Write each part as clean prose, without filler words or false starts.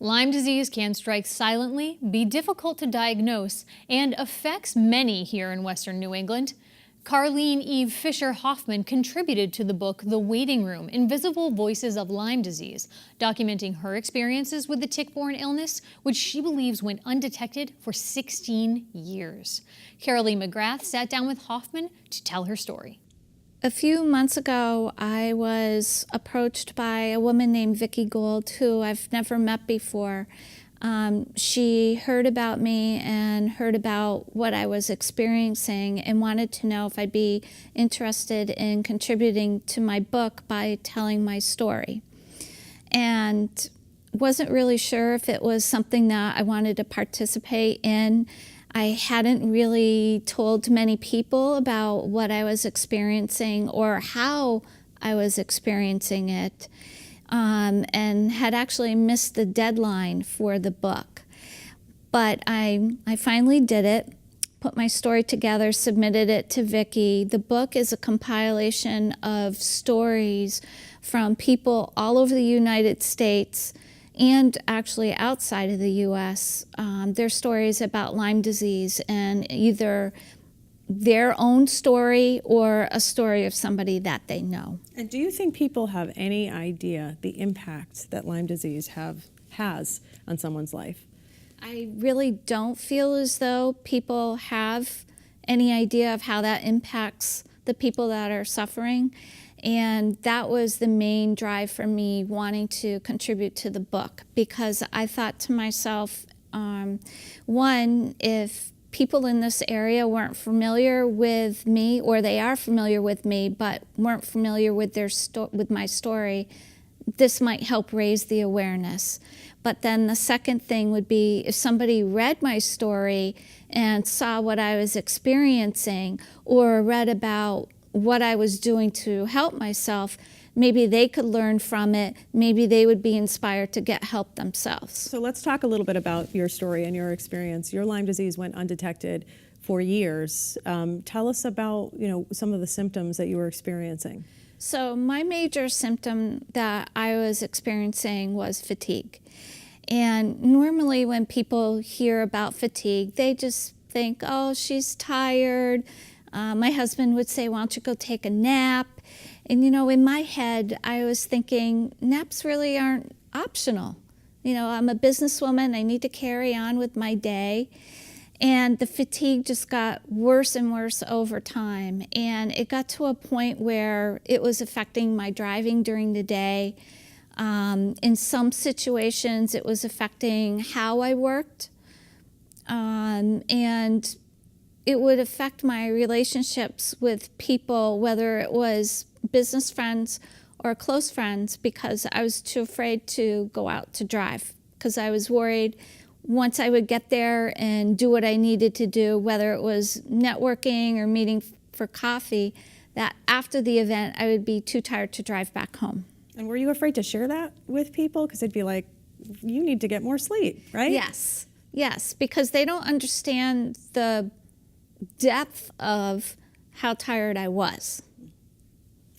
Lyme disease can strike silently, be difficult to diagnose, and affects many here in Western New England. Carleen Eve Fischer Hoffman contributed to the book The Waiting Room: Invisible Voices of Lyme Disease, documenting her experiences with the tick-borne illness, which she believes went undetected for 16 years. Carolee McGrath sat down with Hoffman to tell her story. A few months ago, I was approached by a woman named Vicki Gold, who I've never met before. She heard about me and heard about what I was experiencing and wanted to know if I'd be interested in contributing to my book by telling my story. And wasn't really sure if it was something that I wanted to participate in. I hadn't really told many people about what I was experiencing or how I was experiencing it, and had actually missed the deadline for the book. But I finally did it, put my story together, submitted it to Vicki. The book is a compilation of stories from people all over the United States and actually outside of the U.S. Their stories about Lyme disease, and either their own story or a story of somebody that they know. And do you think people have any idea the impact that Lyme disease has on someone's life? I really don't feel as though people have any idea of how that impacts the people that are suffering. And that was the main drive for me wanting to contribute to the book, because I thought to myself, one, if people in this area weren't familiar with me, or they are familiar with me but weren't familiar with with my story, this might help raise the awareness. But then the second thing would be, if somebody read my story and saw what I was experiencing, or read about what I was doing to help myself, maybe they could learn from it. Maybe they would be inspired to get help themselves. So let's talk a little bit about your story and your experience. Your Lyme disease went undetected for years. Tell us about, some of the symptoms that you were experiencing. So my major symptom that I was experiencing was fatigue. And normally when people hear about fatigue, they just think, oh, she's tired. My husband would say, why don't you go take a nap? And in my head, I was thinking, naps really aren't optional. I'm a businesswoman, I need to carry on with my day. And the fatigue just got worse and worse over time. And it got to a point where it was affecting my driving during the day. In some situations, it was affecting how I worked. And it would affect my relationships with people, whether it was business friends or close friends, because I was too afraid to go out to drive, because I was worried once I would get there and do what I needed to do, whether it was networking or meeting for coffee, that after the event I would be too tired to drive back home. And were you afraid to share that with people? Because they'd be like, you need to get more sleep, right? Yes, because they don't understand the depth of how tired I was.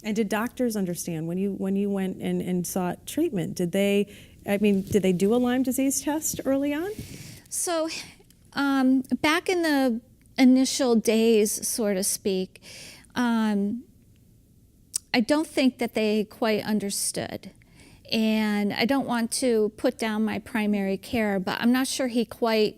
And did doctors understand when you went and sought treatment? Did they do a Lyme disease test early on? So back in the initial days, so to speak, I don't think that they quite understood. And I don't want to put down my primary care, but I'm not sure he quite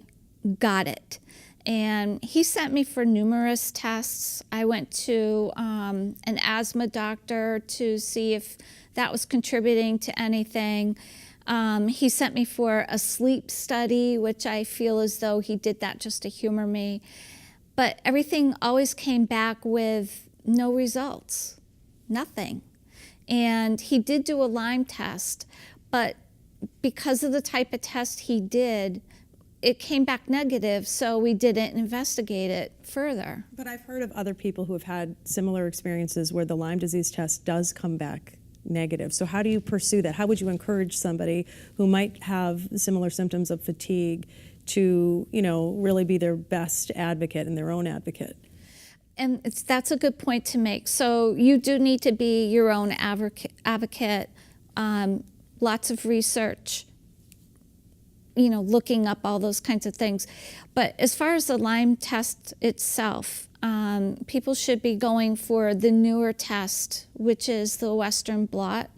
got it. And he sent me for numerous tests. I went to an asthma doctor to see if that was contributing to anything. He sent me for a sleep study, which I feel as though he did that just to humor me. But everything always came back with no results, nothing. And he did do a Lyme test, but because of the type of test he did, it came back negative, so we didn't investigate it further. But I've heard of other people who have had similar experiences where the Lyme disease test does come back negative. So how do you pursue that? How would you encourage somebody who might have similar symptoms of fatigue to, really be their best advocate and their own advocate? And that's a good point to make. So you do need to be your own advocate. Lots of research looking up all those kinds of things. But as far as the Lyme test itself, people should be going for the newer test, which is the Western blot.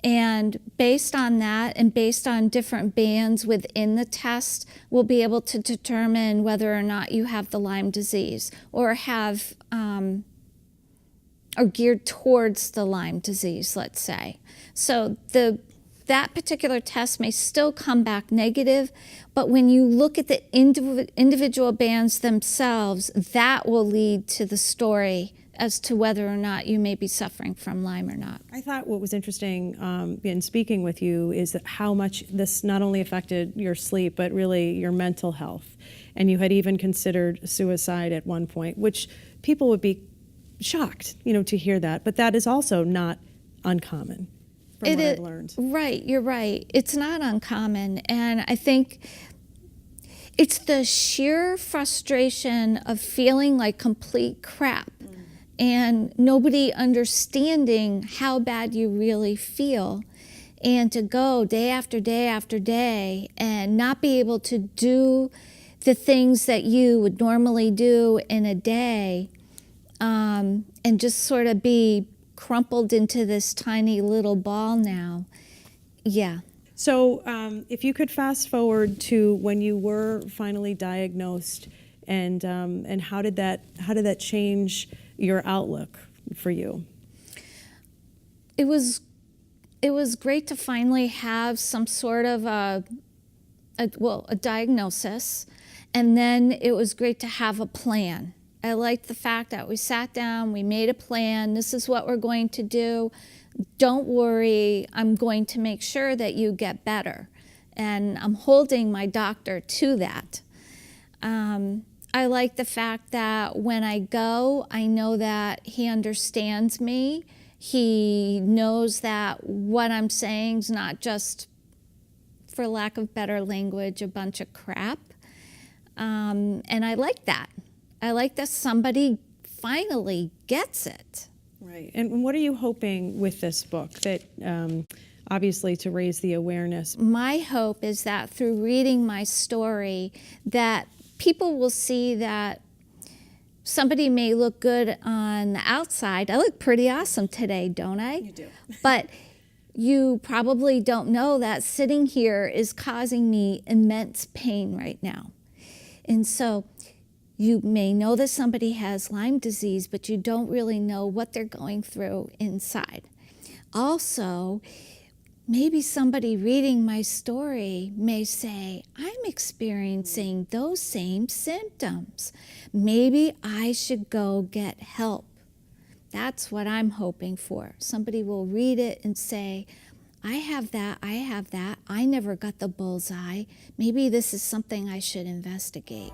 And based on that, and based on different bands within the test, we'll be able to determine whether or not you have the Lyme disease or have, are geared towards the Lyme disease, let's say. So that particular test may still come back negative, but when you look at the individual bands themselves, that will lead to the story as to whether or not you may be suffering from Lyme or not. I thought what was interesting in speaking with you is that how much this not only affected your sleep, but really your mental health. And you had even considered suicide at one point, which people would be shocked, to hear that. But that is also not uncommon from what I've learned. Right, you're right. It's not uncommon. And I think it's the sheer frustration of feeling like complete crap. And nobody understanding how bad you really feel, and to go day after day after day and not be able to do the things that you would normally do in a day, and just sort of be crumpled into this tiny little ball now. Yeah. So if you could fast forward to when you were finally diagnosed, and how did that change your outlook for you? It was great to finally have some sort of a diagnosis, and then it was great to have a plan. I liked the fact that we sat down, we made a plan. This is what we're going to do. Don't worry, I'm going to make sure that you get better. And I'm holding my doctor to that. I like the fact that when I go, I know that he understands me. He knows that what I'm saying is not just, for lack of better language, a bunch of crap. And I like that. I like that somebody finally gets it. Right. And what are you hoping with this book? That obviously to raise the awareness. My hope is that through reading my story, that people will see that somebody may look good on the outside. I look pretty awesome today, don't I? You do. But you probably don't know that sitting here is causing me immense pain right now. And so you may know that somebody has Lyme disease, but you don't really know what they're going through inside. Also, maybe somebody reading my story may say, I'm experiencing those same symptoms. Maybe I should go get help. That's what I'm hoping for. Somebody will read it and say, I have that, I never got the bullseye. Maybe this is something I should investigate.